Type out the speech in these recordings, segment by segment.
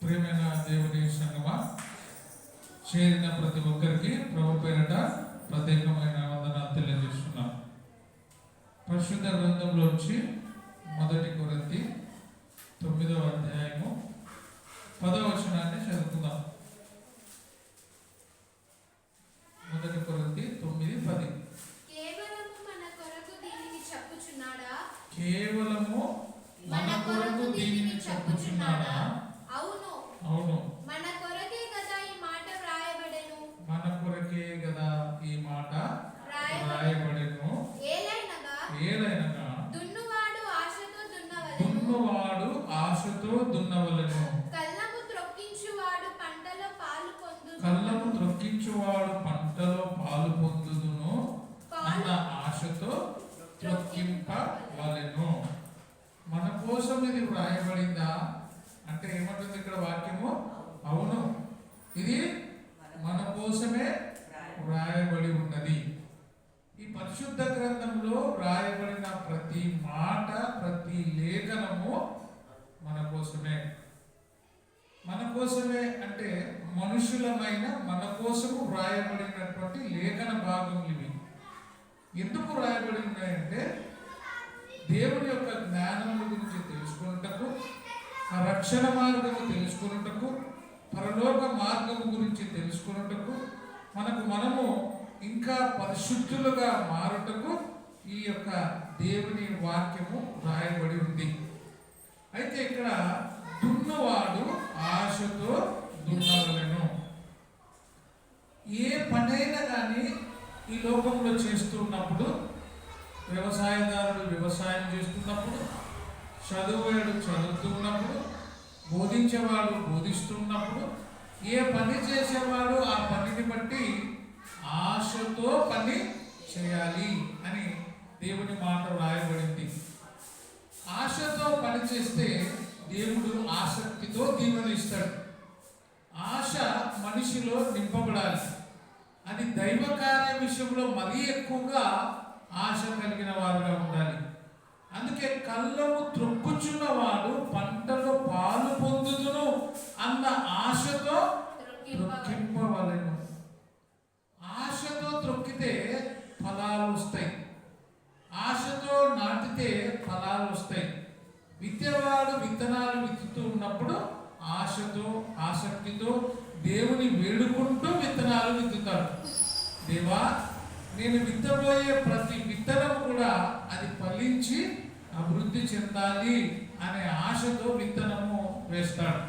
ప్రియమైన దేవుని సంగమా, చేరిన ప్రతి ఒక్కరికి ప్రభు పేరిట ప్రత్యేకమైన వందనాలు తెలియజేస్తున్నాం. పరిశుద్ధ గ్రంథంలోంచి 1 కొరింథీ 9వ అధ్యాయము 10వ వచనాన్ని చదువుకుందాం. 1 కొరింథీ 9:10. కేవలము మన కొరకు దీనిని చెప్పుచున్నాడా? కేవలము మన కొరకు దీనిని చెప్పుచున్నాడా? అవును, అవును. మన కొరకే కదా ఈ మాట వ్రాయబడెను. మన కొరకే కదా ఈ మాట వ్రాయబడెను. వ్రాయబడెను. ఏలైనగా దున్నువాడు ఆశతో దున్నవలెను. దున్నువాడు ఆశతో దున్నవలెను. కళ్ళము త్రొక్కించువాడు పంటలో పాలు పొందును. కళ్ళము త్రొక్కించువాడు పంటలో పాలు పొందుదును అన్న ఆశతో త్రొక్కింపవలెను. మన కోసం ఇది వ్రాయబడిందా అంటే ఏమంటుంది ఇక్కడ వాక్యము? అవును, ఇది మన కోసమే వ్రాయబడి ఉన్నది. ఈ పరిశుద్ధ గ్రంథంలో వ్రాయబడిన ప్రతి మాట, ప్రతి లేఖనము మన కోసమే. మన కోసమే అంటే మనుషులమైన మన కోసము వ్రాయబడినటువంటి లేఖన భాగములు ఇవి. ఎందుకు వ్రాయబడి ఉన్నాయంటే దేవుని యొక్క జ్ఞానము గురించి తెలుసుకున్నటకు, ఆ రక్షణ మార్గము తెలుసుకున్నటకు, పరలోక మార్గము గురించి తెలుసుకున్నటకు, మనము ఇంకా పరిశుద్ధులుగా మారుటకు ఈ యొక్క దేవుని వాక్యము రాయబడి ఉంది. అయితే ఇక్కడ దున్నవాడు ఆశతో దున్నవలెను. ఏ పనైనా కానీ ఈ లోకంలో చేస్తున్నప్పుడు, వ్యవసాయదారుడు వ్యవసాయం చేస్తున్నప్పుడు, చదువువాడు చదువుతున్నప్పుడు, బోధించేవాడు బోధిస్తున్నప్పుడు, ఏ పని చేసేవాడు ఆ పనిని బట్టి ఆశతో పని చేయాలి అని దేవుని మాట రాయబడింది. ఆశతో పని చేస్తే దేవుడు ఆసక్తితో దీవెనిస్తాడు. ఆశ మనిషిలో నింపబడాలి. అది దైవ కార్య విషయంలో మరీ ఎక్కువగా ఆశ కలిగిన వారుగా ఉండాలి. అందుకే కళ్ళము త్రొక్కుచున్నవాడు పంటలో పాలు పొందుదును అన్న ఆశతో త్రొక్కింపవలెను. ఆశతో త్రొక్కితే ఫలాలు వస్తాయి. ఆశతో నాటితే ఫలాలు వస్తాయి. విత్తేవాడు విత్తనాలు విత్తుతూ ఉన్నప్పుడు ఆశతో, ఆసక్తితో దేవుని వేడుకుంటూ విత్తనాలు విత్తుతాడు. దేవా, నేను విత్తబోయే ప్రతి విత్తనం కూడా అది ఫలించి అభివృద్ధి చెందాలి అనే ఆశతో విత్తనము వేస్తాడు.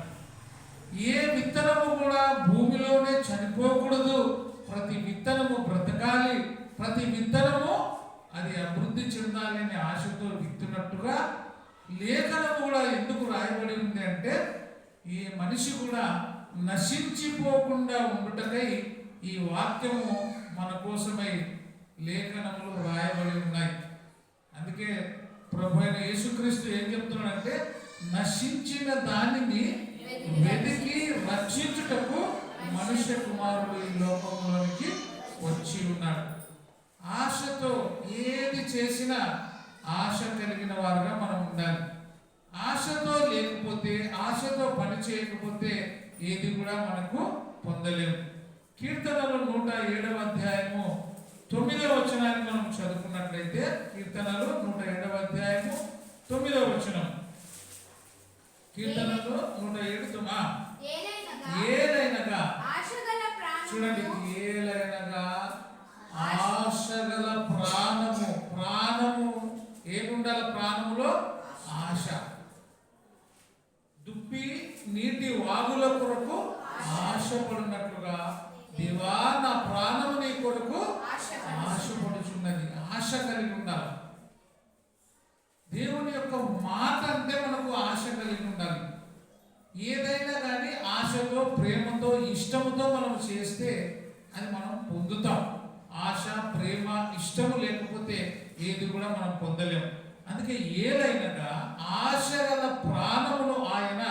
ఏ విత్తనము కూడా భూమిలోనే చనిపోకూడదు, ప్రతి విత్తనము బ్రతకాలి, ప్రతి విత్తనము అది అభివృద్ధి చెందాలి అనే ఆశతో విత్తున్నట్టుగా లేఖనం కూడా ఎందుకు రాయబడి ఉంది అంటే ఈ మనిషి కూడా నశించిపోకుండా ఉండుటకై ఈ వాక్యము మన కోసమై లేఖనములు రాయబడి ఉన్నాయి. అందుకే ప్రభు అయిన యేసుక్రీస్తు ఏం చెప్తున్నాడంటే నశించిన దానిని వెతికి రక్షించుటకు మనుష్య కుమారుడు ఈ లోకంలోనికి వచ్చి ఉన్నాడు. ఆశతో ఏది చేసినా ఆశ కలిగిన వారుగా మనం ఉండాలి. ఆశతో లేకపోతే, ఆశతో పని చేయకపోతే ఏది కూడా మనకు పొందలేము. కీర్తనలు 107వ అధ్యాయము 9వ వచనాన్ని మనం చదువుకున్నట్లయితే, కీర్తనలు 107వ అధ్యాయము 9వ వచనం. కీర్తనలు 107 ఏలైనగా చూడండి, ఏలైనగా ఆశగల ప్రాణము. ప్రాణము ఏముండాలి? ప్రాణములో ఆశ. దుప్పి నీటి వాగుల కొరకు ఆశపడినట్లుగా దేవా, నా ప్రాణము నీ కొరకు ఆశపడుచున్నది. ఆశ కలిగి ఉండాలి. దేవుని యొక్క మాట అంటే మనకు ఆశ కలిగి ఉండాలి. ఏదైనా కానీ ఆశతో, ప్రేమతో, ఇష్టముతో మనం చేస్తే అది మనం పొందుతాం. ఆశ, ప్రేమ, ఇష్టము లేకపోతే ఏది కూడా మనం పొందలేము. అందుకే ఏదైనా ఆశ గల ప్రాణమును ఆయన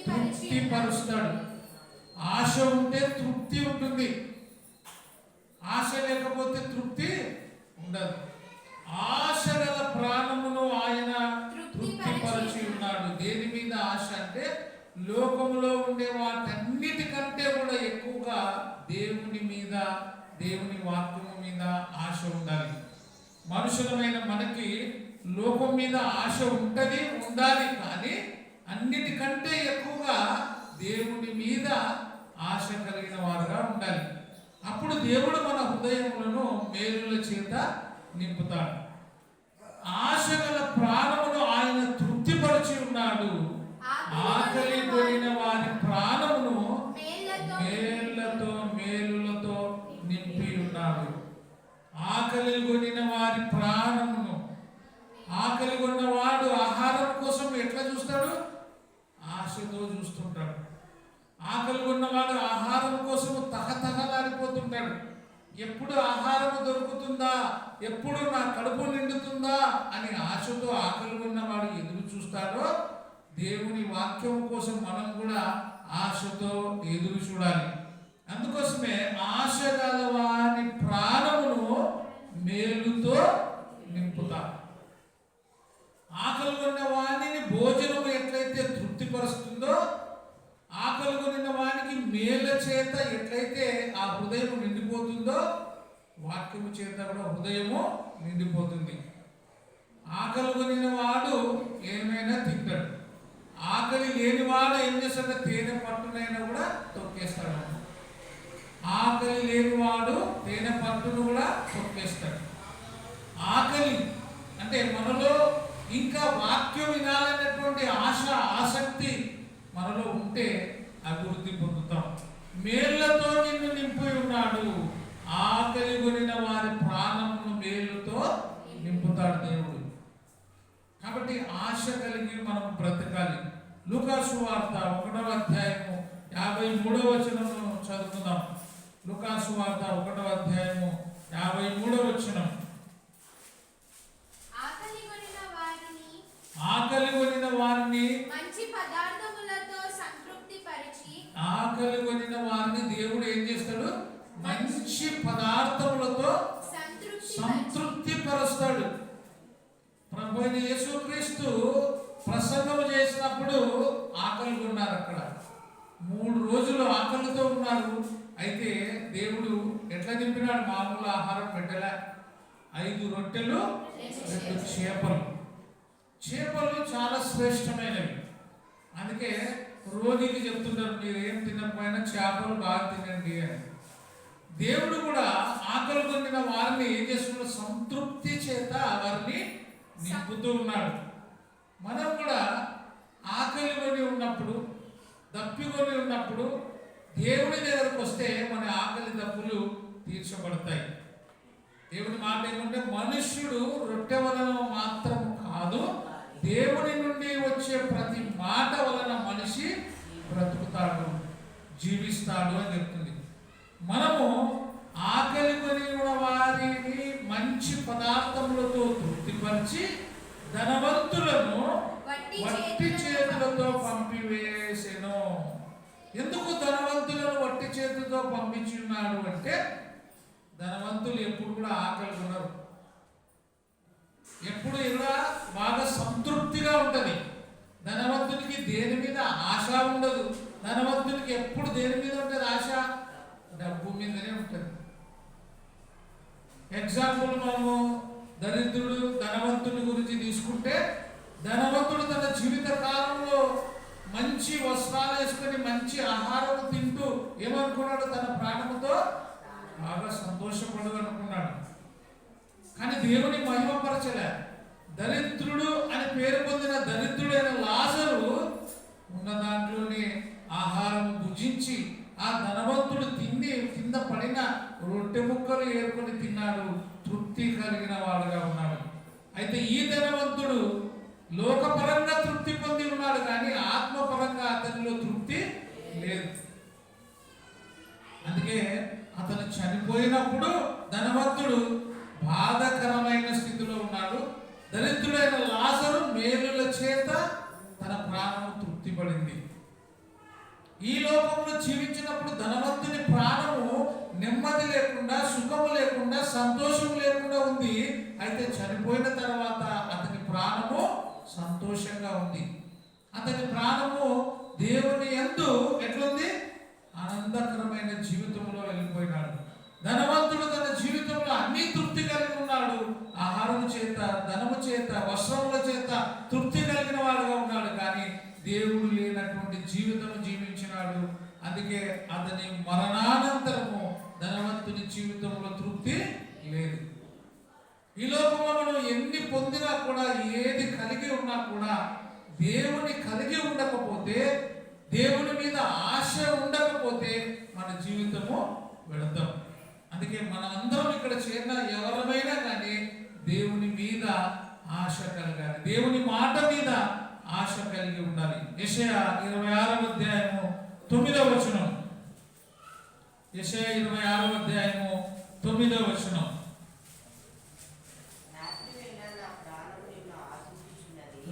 తృప్తిపరుస్తాడు. ఆశ ఉంటే తృప్తి ఉంటుంది, ఆశ లేకపోతే తృప్తి ఉండదు. ఆశ గల ప్రాణమును ఆయన తృప్తిపరచి ఉన్నాడు. దేని మీద ఆశ అంటే లోకంలో ఉండే వాటన్నిటికంటే కూడా ఎక్కువగా దేవుని మీద, దేవుని వాక్యము మీద ఆశ ఉండాలి. మనుషులమైన మనకి లోకం మీద ఆశ ఉండాలి, కానీ అన్నిటికంటే ఎక్కువగా దేవుని మీద ఆశ కలిగిన వారుగా ఉండాలి. అప్పుడు దేవుడు మన హృదయములను మేలుల చేత నింపుతాడు. ఆశ గల ప్రాణమును ఆయన తృప్తిపరిచి ఉన్నాడు. ఆకలి కొనిన వారి ప్రాణమును మేలులతో నింపి ఉన్నాడు. ఆకలి కొనిన వారి ప్రాణమును, ఆకలి కొన్నవాడు ఆహారం కోసం ఎట్లా చూస్తాడు? ఆశతో చూస్తుంటాడు. ఆకలి ఉన్నవాడు ఆహారం కోసం తహతహలాడిపోతుంటాడు. ఎప్పుడు ఆహారం దొరుకుతుందా, ఎప్పుడు నా కడుపు నిండుతుందా అని ఆశతో ఆకలి ఉన్నవాడు ఎదురు చూస్తాడో, దేవుని వాక్యం కోసం మనం కూడా ఆశతో ఎదురు చూడాలి. అందుకోసమే ఆశ గలవాని ప్రాణమును మేలుతో నింపుతా. ఆకలి ఉన్న వాణిని భోజనం ఎట్లయితే తృప్తిపరుస్తుందో, ఆకలి కొనిన వానికి మేల చేత ఎట్లయితే ఆ హృదయం నిండిపోతుందో, వాక్యము చేత కూడా హృదయము నిండిపోతుంది. ఆకలి కొనిన వాడు ఏమైనా తింటాడు. ఆకలి లేనివాడు ఏం చేస్తాడు? తేనె పట్టునైనా కూడా తొక్కేస్తాడు. ఆకలి లేనివాడు తేనె పట్టును కూడా తొక్కేస్తాడు. ఆకలి అంటే మనలో ఇంకా వాక్యం వినాలనేటువంటి ఆశ, ఆసక్తి మనలో ఉంటే అభివృద్ధి పొందుతాం. మేళ్లతో నిన్ను నింపి ఉన్నాడు. ఆకలి కొనిన వారి ప్రాణమును మేలుతో నింపుతాడు దేవుడు. కాబట్టి ఆశ కలిగి మనం బ్రతకాలి. లూకాసు వార్త 1వ అధ్యాయము 53వ వచనము చదువుకుందాం. లూకాసు వార్త 1వ అధ్యాయము 53వ వచనం. ఆకలి కొనిన వారిని మంచి పదార్థములతో సంతృప్తి పరిచి, ఆకలి కొనిన వారిని దేవుడు ఏం చేస్తాడు? మంచి పదార్థములతో సంతృప్తి పరుస్తాడు. ప్రభు అయిన యేసుక్రీస్తు ప్రసంగం చేసినప్పుడు ఆకలి ఉన్నారు. అక్కడ 3 రోజులు ఆకలితో ఉన్నారు. అయితే దేవుడు ఎట్లా నింపినాడు? మామూలు ఆహారం పెట్టలే. 5 రొట్టెలు 2 చేపలు. చేపలు చాలా శ్రేష్టమైనవి. అందుకే రోగికి చెప్తుంటారు, మీరు ఏం తినకపోయినా చేపలు బాగా తినండి అని. దేవుడు కూడా ఆకలి కొనిన వారిని ఏం చేస్తున్నాడు? సంతృప్తి చేత వారిని నింపుతూ ఉన్నాడు. మనం కూడా ఆకలి కొని ఉన్నప్పుడు, దప్పికొని ఉన్నప్పుడు దేవుని దగ్గరకు వస్తే మన ఆకలి దప్పులు తీర్చబడతాయి. దేవుని మాట ఏమంటే, మనుష్యుడు రొట్టె వలన మాత్రం కాదు, దేవుని నుండి వచ్చే ప్రతి మాట వలన మనిషి బ్రతుకుతాడు, జీవిస్తాడు అని చెప్తుంది. మనము ఆకలి కొని వారిని మంచి పదార్థములతో తృప్తిపరిచి ధనవంతులను వట్టి చేతులతో పంపివేసెను. ఎందుకు ధనవంతులను వట్టి చేతులతో పంపించి ఉన్నాడు అంటే, ధనవంతులు ఎప్పుడు కూడా ఆకలి ఉన్నారు. ఎప్పుడు ఇలా బాగా సంతృప్తిగా ఉంటుంది. ధనవంతునికి దేని మీద ఆశ ఉండదు. ధనవంతునికి ఎప్పుడు దేని మీద ఉంటుంది ఆశ? డబ్బు మీదనే ఉంటుంది. ఎగ్జాంపుల్ మనము దరిద్రుడు ధనవంతుని గురించి తీసుకుంటే, ధనవంతుడు తన జీవిత కాలంలో మంచి వస్త్రాలు వేసుకొని మంచి ఆహారం తింటూ ఏమనుకున్నాడు? తన ప్రాణముతో బాగా సంతోషపడు అనుకున్నాడు. కానీ దేవుని మహిమపరచలే. దరిద్రుడు అని పేరు పొందిన దరిద్రుడైన లాజరు ఉన్న దాంట్లోనే ఆహారం భుజించి, ఆ ధనవంతుడు తిని కింద పడిన రొట్టె ముక్కలు ఏరుకొని తిన్నాడు. తృప్తి కలిగిన వాడుగా ఉన్నాడు. అయితే ఈ ధనవంతుడు లోకపరంగా తృప్తి పొంది ఉన్నాడు, కానీ ఆత్మపరంగా అతనిలో తృప్తి లేదు. అందుకే అతను చనిపోయినప్పుడు ధనవంతుడు బాధకరమైన స్థితిలో ఉన్నాడు. దరిద్రుడైన లాజరు మేలుల చేత తన ప్రాణము తృప్తి పడింది. ఈ లోకంలో జీవించినప్పుడు ధనవంతుని ప్రాణము నెమ్మది లేకుండా, సుఖము లేకుండా, సంతోషం లేకుండా ఉంది. అయితే చనిపోయిన తర్వాత అతని ప్రాణము సంతోషంగా ఉంది. అతని ప్రాణము దేవుని యందు ఎట్లుంది? ఆనందకరమైన జీవితంలో వెళ్ళిపోయినాడు. ధనవంతుడు తన జీవితంలో అన్ని తృప్తి కలిగి ఉన్నాడు. ఆహారము చేత, ధనము చేత, వస్త్రముల చేత తృప్తి కలిగిన వాడుగా ఉన్నాడు. కానీ దేవుడు లేనటువంటి జీవితం జీవించినాడు. అందుకే అతని మరణానంతరము ధనవంతుని జీవితంలో తృప్తి లేదు. ఈ లోకంలో మనం ఎన్ని పొందినా కూడా, ఏది కలిగి ఉన్నా కూడా, దేవుని కలిగి ఉండకపోతే, దేవుని మీద ఆశ ఉండకపోతే మన జీవితము వెళతాం. అందుకే మన అందరం ఇక్కడ చేరిన ఎవరమైనా కానీ దేవుని మీద ఆశ కలగాలి, దేవుని మాట మీద ఆశ కలిగి ఉండాలి. యెషయా 26వ అధ్యాయము 9వ వచనం. యెషయా 26వ అధ్యాయము 9వ వచనం.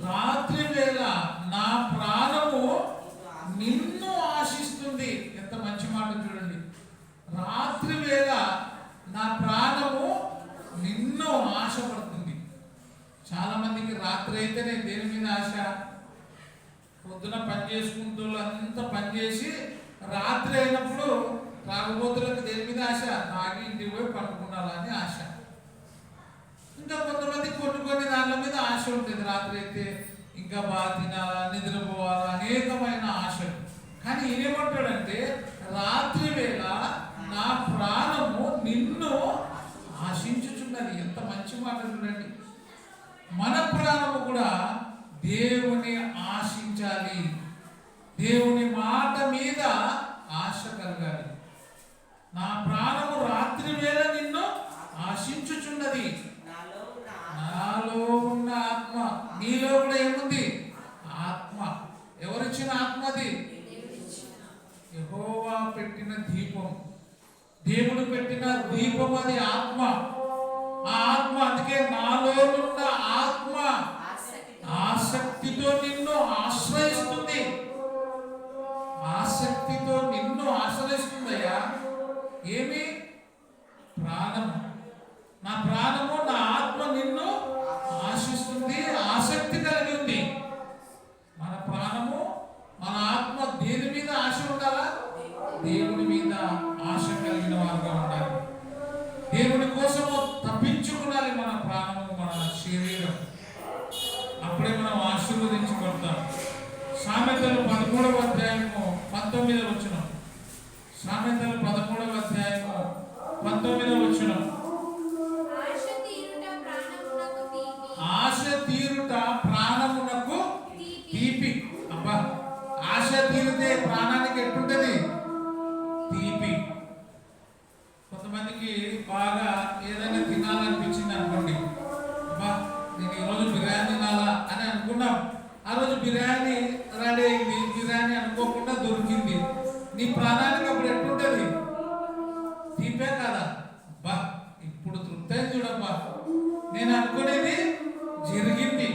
రాత్రి వేళ నా ప్రాణము నిన్ను ఆశిస్తుంది. ఎంత మంచి మాట చూడండి. రాత్రి వేళ నా ప్రాణము నిన్ను ఆశపడుతుంది. చాలా మందికి రాత్రి అయితేనే దేని మీద ఆశ? పొద్దున పని చేసుకుంటూ అంతా పని చేసి రాత్రి అయినప్పుడు తాగుబోతులకు దేని మీద ఆశ? తాగి ఇంటికి పోయి పడుకున్నాలని ఆశ. ఇంకా కొంతమంది కొన్ని దానిల మీద ఆశ ఉంటుంది. రాత్రి అయితే ఇంకా బాగా తినాలా, నిద్రపోవాలా, అనేకమైన ఆశలు. కానీ ఏమంటాడంటే రాత్రి వేళ నా ప్రాణము నిన్ను ఆశించుచున్నది. ఎంత మంచి మాట చూడండి. మన ప్రాణము కూడా దేవుని ఆశించాలి, దేవుని మాట మీద ఆశ కలగాలి. నా ప్రాణము రాత్రి వేళ నిన్ను ఆశించుచున్నది. నాలో ఉన్న ఆత్మ, నీలో కూడా ఏముంది? ఆత్మ. ఎవరిచ్చిన ఆత్మది? యెహోవా పెట్టిన దీపం, దేవుడు పెట్టిన దీపం అది ఆత్మ. ఆ ఆత్మ, అందుకే నాలో ఉన్న ఆత్మ ఆసక్తితో నిన్ను ఆశ్రయిస్తుంది. ఆసక్తితో నిన్ను ఆశ్రయిస్తుందయ్యా. ఏమి? ప్రాణము. నా ప్రాణము, నా ఆత్మ నిన్ను ఆశిస్తుంది, ఆసక్తి కలిగి ఉంది. మన ప్రాణము, మన ఆత్మ దేని మీద ఆశ ఉండాలా? దేవుని మీద ఆశ కలిగిన వారుగా ఉండాలి. దేవుని కోసము తప్పించుకోవాలి మన ప్రాణము, మన శరీరం. అప్పుడే మనం ఆశీర్వదించబడతాం. సామెతలు 13వ అధ్యాయము 19వ వచనం. సామెతలు 13వ అధ్యాయము 19వ వచనం. ఆశ తీరుట ప్రాణమునకు తీపి. అబ్బా, ఆశ తీరితే ప్రాణానికి ఎట్టుంటది? తీపి. కొంతమందికి బాగా ఏదైనా తినాలనిపించింది అనుకోండి. అబ్బా, నేను ఈరోజు బిర్యానీ తినాలా అని అనుకున్నాం. ఆ రోజు బిర్యానీ రెడీ అయింది, బిర్యానీ అనుకోకుండా దొరికింది. నీ ప్రాణానికి అప్పుడు ఎట్టుంటది? తీపే కదా? అబ్బా, ఇప్పుడు తృప్తి అయింది చూడబ్బా, నేను అనుకునేది జరిగింది.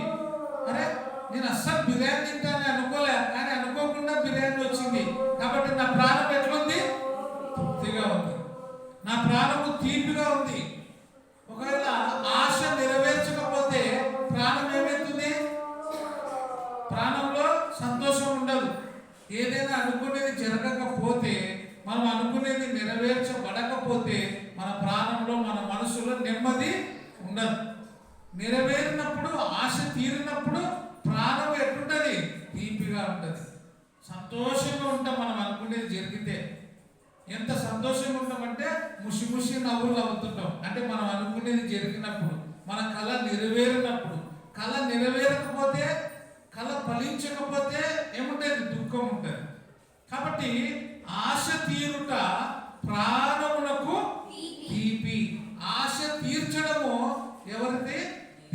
అరే, నేను అస్సలు బిర్యానీ తింటానని అనుకోలే, కానీ అనుకోకుండా బిర్యానీ వచ్చింది. కాబట్టి నా ప్రాణం ఎట్లుంది? తృప్తిగా ఉంది, నా ప్రాణము తీపిగా ఉంది. ఒకవేళ ఆశ నెరవేర్చకపోతే ప్రాణం ఏమవుతుంది? ప్రాణంలో సంతోషం ఉండదు. ఏదైనా అనుకునేది జరగకపోతే, మనం అనుకునేది నెరవేర్చబడకపోతే మన ప్రాణంలో, మన మనసులో నెమ్మది ఉండదు. నెరవేరినప్పుడు, ఆశ తీరినప్పుడు ప్రాణం ఎట్లుంటది? తీపిగా ఉంటుంది, సంతోషంగా ఉంటాం. మనం అనుకునేది జరిగితే ఎంత సంతోషంగా ఉంటామంటే ముషి ముషి నవ్వులు నవ్వుతుంటాం. అంటే మనం అనుకునేది జరిగినప్పుడు, మన కళ నెరవేరినప్పుడు. కళ నెరవేరకపోతే, కళ ఫలించకపోతే ఏముంటుంది? దుఃఖం ఉంటుంది. కాబట్టి ఆశ తీరుట ప్రాణమునకు తీపి. ఆశ తీర్చడము ఎవరిది?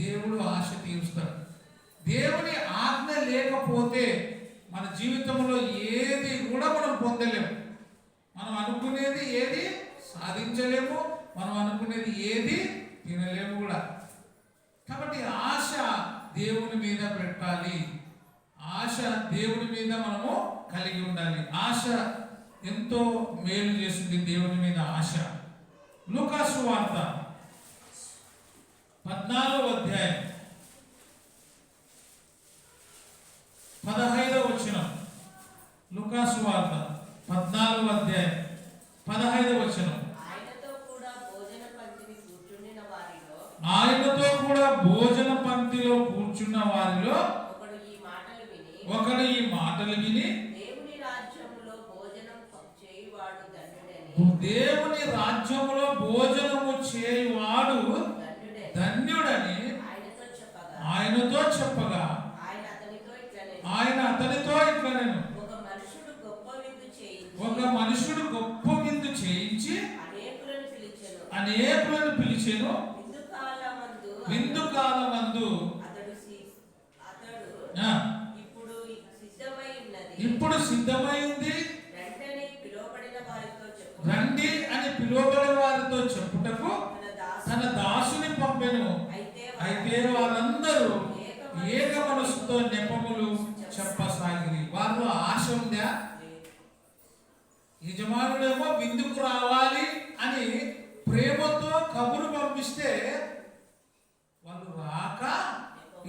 దేవుడు ఆశ తీరుస్తాడు. దేవుని ఆజ్ఞ లేకపోతే మన జీవితంలో ఏది కూడా మనం పొందలేము. మనం అనుకునేది ఏది సాధించలేము, మనం అనుకునేది ఏది తినలేము కూడా. కాబట్టి ఆశ దేవుని మీద పెట్టాలి, ఆశ దేవుని మీద మనము కలిగి ఉండాలి. ఆశ ఎంతో మేలు చేస్తుంది దేవుని మీద ఆశ. లూకా సువార్త 14వ అధ్యాయం 15వ వచనం. లూకాసు వార్త 14వ అధ్యాయం 15వ వచనం. ఆయనతో కూడా భోజన పంక్తిని కూర్చుండిన వారిలో ఆయనతో కూడా భోజన పంక్తిలో కూర్చున్న వారిలో ఒకడు ఈ మాటలు విని దేవుని రాజ్యములో భోజనము చేయువాడు ధన్యుడని ఆయనతో చెప్పగా ఆయన అతనితో ఇట్లనెను, ఒక మనుషుడు గొప్ప విందు చేయించి అనేకులను పిలిచెను. విందు కాలమందు ఇప్పుడు సిద్ధమైంది, రండి అని పిలువబడిన వారితో చెప్పుటకు తన దాసుని పంపెను. అయితే వారందరూ ఏక మనసుతో నెపములు చెప్పసాగిరి. వారిలో ఆశ ఉందా? యజమానుడేమో విందుకు రావాలి అని ప్రేమతో కబురు పంపిస్తే వాళ్ళు రాక,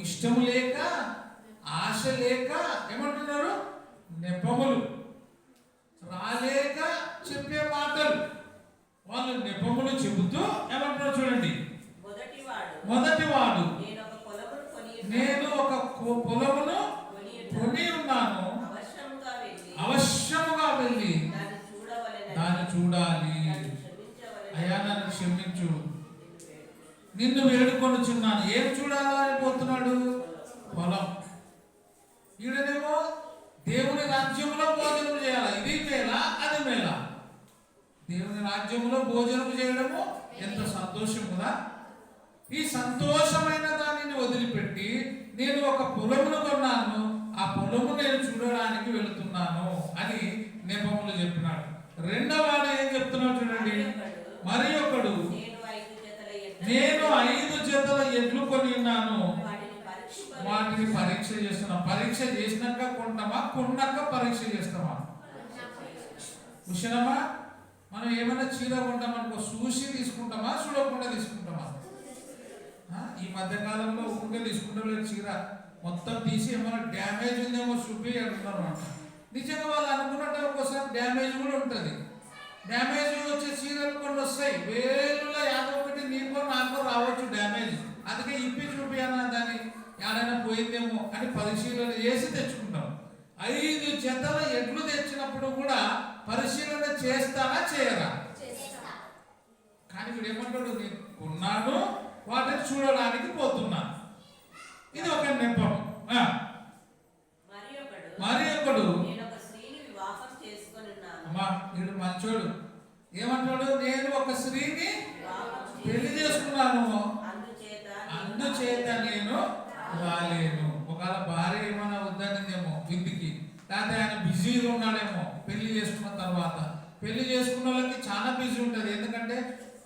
ఇష్టం లేక, ఆశ లేక ఏమంటున్నారు? నెపములు. రాలేక చెప్పే మాటలు, వాళ్ళు నెపములు చెబుతూ ఏమంటున్నారు చూడండి. మొదటివాడు నేను ఒక పొలమును కొని ఉన్నాను, అవశ్యముగా వెళ్ళి దాన్ని చూడాలి. అయ్యా నన్ను క్షమించు, నిన్ను వేడుకొనుచున్నాను. ఏం చూడాలని పోతున్నాడు? పొలం. ఈడనేమో దేవుని రాజ్యంలో భోజనం చేయాలి. ఇది మేళ, అది మేళ. దేవుని రాజ్యంలో భోజనం చేయడము ఎంత సంతోషం కదా. ఈ సంతోషమైన దానిని వదిలిపెట్టి నేను ఒక పొలమును కొన్నాను, ఆ పొలము నేను చూడడానికి వెళుతున్నాను అని నెపములు చెప్పినాడు. రెండవ వాడు ఏం చెప్తున్నాడు చూడండి. మరి ఒకడు నేను 5 జతల ఎడ్లు కొని ఉన్నాను, వాటిని పరీక్ష చేస్తున్నా. పరీక్ష చేసినాక కొంటామా, కొన్నాక పరీక్ష చేస్తామా? చూసినామా? మనం ఏమైనా చీర కొంటామనుకో, చూసి తీసుకుంటామా, చూడకుండా తీసుకుంటామా? ఈ మధ్య కాలంలో ఊరికే తీసుకుంటారు చీర మొత్తం తీసి ఏమైనా డ్యామేజ్ ఉందేమో చూపి అంటున్నారు అంట. నిజంగా వాళ్ళు అనుకున్నట్టు ఒక్కోసారి డ్యామేజ్ కూడా ఉంటుంది. డ్యామేజ్ వచ్చే చీరలు కొన్ని వస్తాయి, వేలులో 51 నీకో నాకో రావచ్చు డ్యామేజ్. అందుకే ఇప్పి చూపియానా దాన్ని, ఏడైనా పోయిందేమో అని పరిశీలన చేసి తెచ్చుకుంటాం. 5 జతల ఎడ్లు తెచ్చినప్పుడు కూడా పరిశీలన చేస్తానా చేయరా? కానీ వీడు ఏమంటాడు, నేను కొన్నాను, వాటిని చూడడానికి పోతున్నా. ఇది ఒక నెపం. మరి ఒకడు అమ్మా వీడు మంచోడు ఏమంటాడు, నేను ఒక స్త్రీని పెళ్లి చేసుకున్నాను, అందుచేత నేను రాలేను. ఒకవేళ భార్య ఏమైనా వద్దనిందేమో విందుకి, లేకపోతే ఆయన బిజీగా ఉన్నాడేమో. పెళ్లి చేసుకున్న తర్వాత, పెళ్లి చేసుకున్న వాళ్ళకి చాలా బిజీ ఉంటుంది. ఎందుకంటే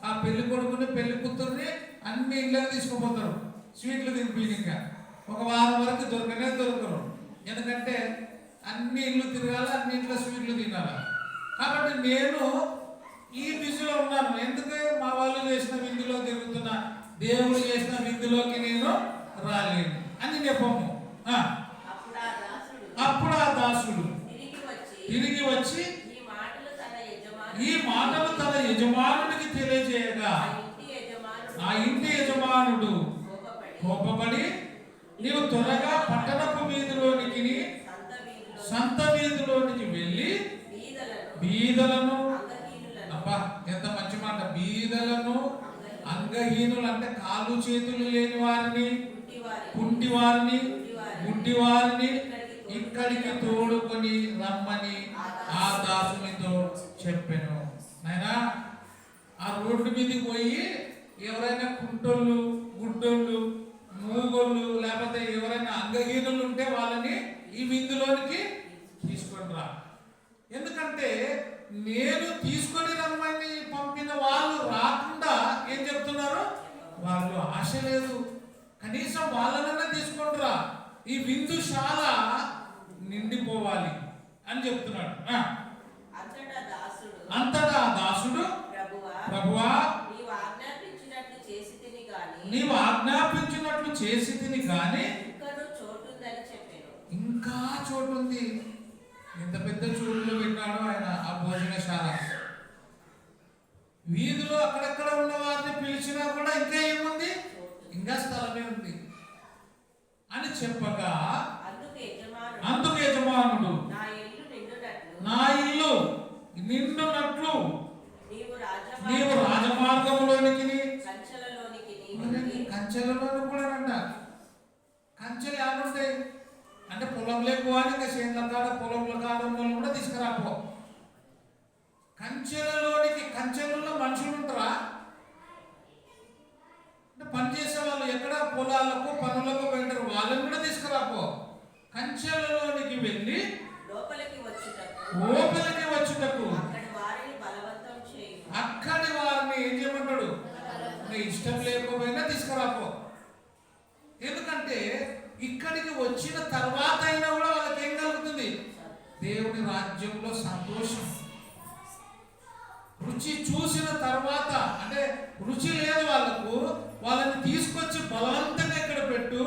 ఆ పెళ్లి కొడుకుని పెళ్లి కూతుర్ని అన్ని ఇళ్ళకి తీసుకుపోతారు, స్వీట్లు తినిపించక. ఒక వారం వరకు దొరకరు. ఎందుకంటే అన్ని ఇళ్ళు తిరగాలి, అన్ని ఇంట్లో స్వీట్లు తినాలి. కాబట్టి నేను ఈ బిజీలో ఉన్నాను. ఎందుకు? మా వాళ్ళు చేసిన విందులో తిరుగుతున్నా, దేవుడు చేసిన విందులోకి నేను రాలేను అని నెపము. అప్పుడు ఆ దాసుడు తిరిగి వచ్చి ఈ మాటలు తన యజమానుడికి తెలియజేయగా ఆ ఇంటి యజమానుడు కోపపడి, నీవు త్వరగా పట్టణపు వీధిలోనికి, సంత వీధిలోనికి వెళ్ళి బీదలను, అబ్బా ఎంత మంచి మాట, బీదలను, అంగహీనులు అంటే కాళ్ళు చేతులు లేని వారిని, కుంటి వారిని, గుడ్డి వారిని ఇక్కడికి తోడుకొని రమ్మని ఆ దాసునితో చెప్పాను. నాయనా ఆ రోడ్డు మీదకి పోయి ఎవరైనా కుంటోళ్ళు, గుడ్డోళ్ళు, మూగోళ్ళు, లేకపోతే ఎవరైనా అంగహీనులు ఉంటే వాళ్ళని ఈ విందులోనికి తీసుకొని రా. ఎందుకంటే నేను తీసుకొని రమ్మని పంపిన వాళ్ళు రాకుండా ఏం చెప్తున్నారు, వాళ్ళు ఆశ లేదు, కనీసం వాళ్ళనన్నా తీసుకొని రా, ఈ విందుశాల నిండిపోవాలి అని చెప్తున్నాడు. అంతటా దాసుడు ప్రభువా నీవు ఆజ్ఞాపించినట్లు చేసి తిని కానీ ఇంకా చోటు ఉంది. ఎంత పెద్ద చూపులు పెట్టాడో ఆయన ఆ భోజనశాల. వీధిలో అక్కడక్కడ ఉన్న వారిని పిలిచినా కూడా ఇంకా ఏముంది, ఇంకా స్థలమే ఉంది అని చెప్పగా అందుకు యజమానుడు నా ఇల్లు నిండునట్లు నీవు రాజమార్గంలోనికి కంచెలలోని కూడా అంట. కంచెలు ఏముంటాయి అంటే పొలంలో పోవాలి, ఇంకా చేనుల కాడ పొలంలో కాడ ఉన్న వాళ్ళు కూడా తీసుకురాపో. కంచెలలోనికి, కంచెలలో మనుషులు ఉంటారా అంటే పని చేసే వాళ్ళు ఎక్కడ పొలాలకు పనులకు వెళ్ళారు, వాళ్ళని కూడా తీసుకురాపో. కంచెలలోనికి వెళ్ళి లోపలికి వచ్చుటకు అక్కడి వారిని ఏం చేయమంటాడు, ఇష్టం లేకపోయినా తీసుకురాపో. ఎందుకంటే ఇక్కడికి వచ్చిన తర్వాత అయినా కూడా వాళ్ళకి ఏం కలుగుతుంది, దేవుని రాజ్యంలో సంతోషం. రుచి చూసిన తర్వాత అంటే రుచి లేదు వాళ్ళకు, వాళ్ళని తీసుకొచ్చి బలవంతంగా ఇక్కడ పెట్టు,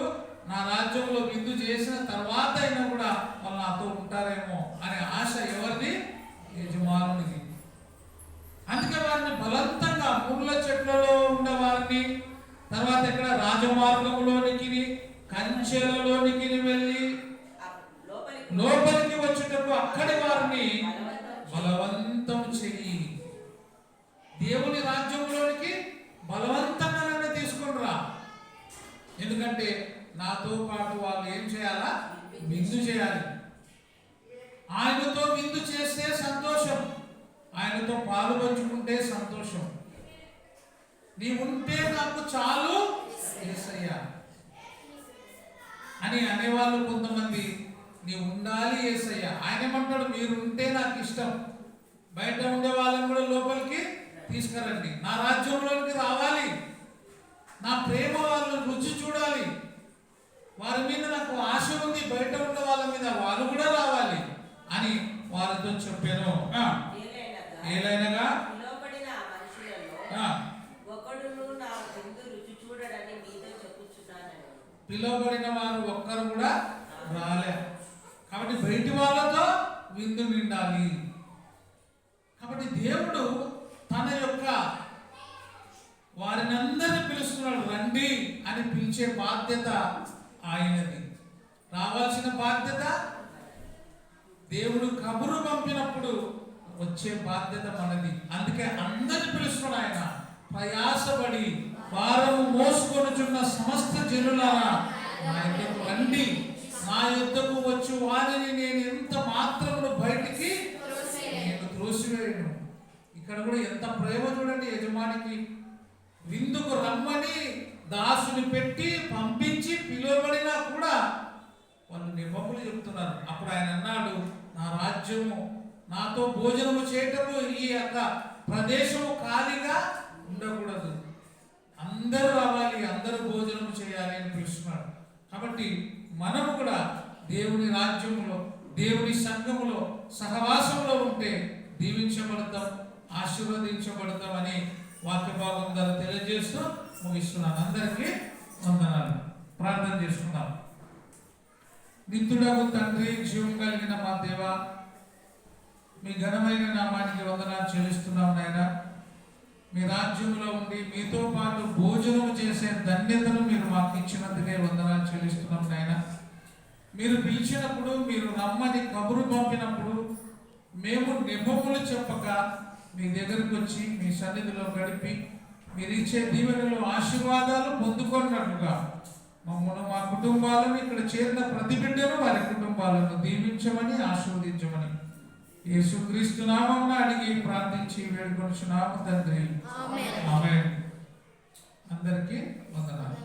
నా రాజ్యంలో విందు చేసిన తర్వాత అయినా కూడా వాళ్ళు నాతో ఉంటారేమో అనే ఆశ ఎవరిది, యజమానునికి. అందుకే వారిని బలవంతంగా ముళ్ళ చెట్లలో ఉన్న వారిని, తర్వాత ఇక్కడ రాజమార్గంలోనికి కంచెలలోనికి వెళ్ళి లోపలికి వచ్చేటప్పుడు అక్కడి వారిని బలవంతం చెయ్యి. దేవుని రాజ్యంలోనికి బలవంతంగానే తీసుకుని రా. ఎందుకంటే నాతో పాటు వాళ్ళు ఏం చేయాలా, విందు చేయాలి. ఆయనతో విందు చేస్తే సంతోషం, ఆయనతో పాలు పంచుకుంటే సంతోషం. నీ ఉంటే నాకు చాలు యేసయ్యా అని అనేవాళ్ళు కొంతమంది. నీ ఉండాలి యేసయ్యా. ఆయన ఏమంటాడు, మీరు ఉంటే నాకు ఇష్టం. బయట ఉండే వాళ్ళని కూడా లోపలికి తీసుకురండి, నా రాజ్యంలోకి రావాలి, నా ప్రేమ వాళ్ళు రుచి చూడాలి, వారి మీద నాకు ఆశ ఉంది, బయట ఉన్న వాళ్ళ మీద వాళ్ళు కూడా రావాలి అని వారితో చెప్పాను. ఏలైనగా పిలువబడిన వారు ఒక్కరు కూడా రాలే. కాబట్టి బయటి వాళ్ళతో విందు నిండాలి. కాబట్టి దేవుడు తన యొక్క వారిని అందరినీ పిలుస్తున్నాడు, రండి అని పిలిచే బాధ్యత ఆయనది. రావాల్సిన బాధ్యత, దేవుడు కబురు పంపినప్పుడు వచ్చే బాధ్యత మనది. అందుకే అందరిని పిలుస్తున్నాడు ఆయన. ప్రయాసపడి భారము మోసుకొనుచున్న సమస్త జనులారా నా యొద్దకు రండి, నా యొద్దకు వచ్చు వారిని నేను ఎంత మాత్రమును బయటికి నేను త్రోసివేయను. ఇక్కడ కూడా ఎంత ప్రేమ చూడండి యజమానికి. విందుకు రమ్మని దాసుని పెట్టి పంపించి పిలువబడినా కూడా వాళ్ళు నిబంధనలు చెప్తున్నారు. అప్పుడు ఆయన అన్నాడు, నా రాజ్యము నాతో భోజనము చేయటము ఈ యొక్క ప్రదేశము ఖాళీగా ఉండకూడదు, అందరూ రావాలి, అందరూ భోజనం చేయాలి అని పిలుస్తున్నాడు. కాబట్టి మనము కూడా దేవుని రాజ్యంలో, దేవుని సంఘములో, సహవాసంలో ఉంటే దీవించబడతాం, ఆశీర్వదించబడతాం అని వాక్య భాగం ద్వారా తెలియజేస్తూ ముగిస్తున్నాను. అందరికీ వందనాలు. ప్రార్థన చేసుకుందాం. నిత్యుడగు తండ్రి, జీవం కలిగిన మా దేవ, మీ ఘనమైన నామానికి వందనాలు చెల్లిస్తున్నాం నాయన. మీ రాజ్యంలో ఉండి మీతో పాటు భోజనం చేసే ధన్యతను మీరు మాకు ఇచ్చినందుకే వందనాలు చెల్లిస్తున్నాం నాయన. మీరు పిలిచినప్పుడు, మీరు రమ్మని కబురు పంపినప్పుడు మేము నిబంధనలు చెప్పక మీ దగ్గరకు వచ్చి మీ సన్నిధిలో గడిపి మీరు ఇచ్చే దీవెనలు, ఆశీర్వాదాలు పొందుకున్నట్లుగా మమ్మల్ని, మా కుటుంబాలను, ఇక్కడ చేరిన ప్రతి బిడ్డను, వారి కుటుంబాలను దీవించమని, ఆశీర్వదించమని యేసుక్రీస్తు నామమున అడిగి ప్రార్థించి వేడుకొనుచున్నాము తండ్రి. ఆమేన్. అందరికీ వందనాలు.